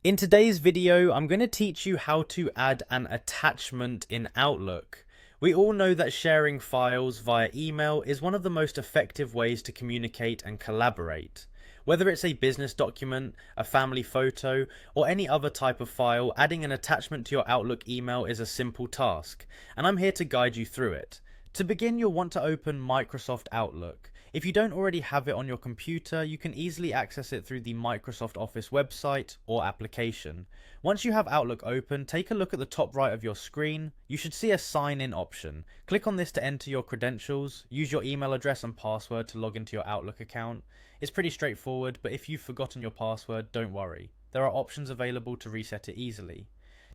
In today's video, I'm going to teach you how to add an attachment in Outlook. We all know that sharing files via email is one of the most effective ways to communicate and collaborate. Whether it's a business document, a family photo, or any other type of file, adding an attachment to your Outlook email is a simple task, and I'm here to guide you through it. To begin, you'll want to open Microsoft Outlook. If you don't already have it on your computer, you can easily access it through the Microsoft Office website or application. Once you have Outlook open, take a look at the top right of your screen. You should see a sign in option. Click on this to enter your credentials. Use your email address and password to log into your Outlook account. It's pretty straightforward, but if you've forgotten your password, don't worry. There are options available to reset it easily.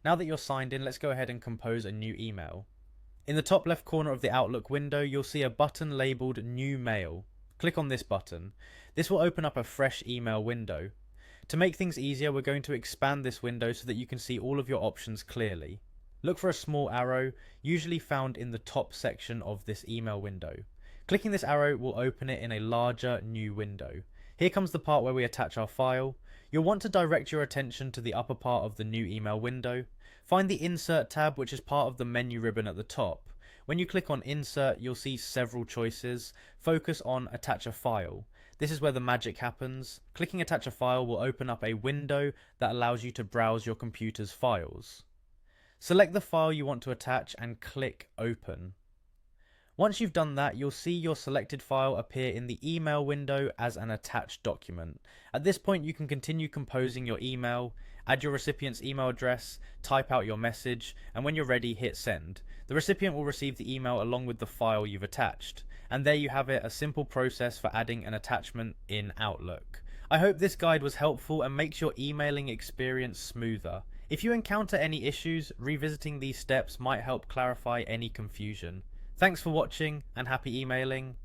Now that you're signed in, let's go ahead and compose a new email. In the top left corner of the Outlook window, you'll see a button labeled New Mail. Click on this button. This will open up a fresh email window. To make things easier, we're going to expand this window so that you can see all of your options clearly. Look for a small arrow, usually found in the top section of this email window. Clicking this arrow will open it in a larger new window. Here comes the part where we attach our file. You'll want to direct your attention to the upper part of the new email window. Find the Insert tab, which is part of the menu ribbon at the top. When you click on Insert, you'll see several choices. Focus on Attach a File. This is where the magic happens. Clicking Attach a File will open up a window that allows you to browse your computer's files. Select the file you want to attach and click Open. Once you've done that, you'll see your selected file appear in the email window as an attached document. At this point, you can continue composing your email, add your recipient's email address, type out your message, and when you're ready, hit send. The recipient will receive the email along with the file you've attached. And there you have it, a simple process for adding an attachment in Outlook. I hope this guide was helpful and makes your emailing experience smoother. If you encounter any issues, revisiting these steps might help clarify any confusion. Thanks for watching and happy emailing.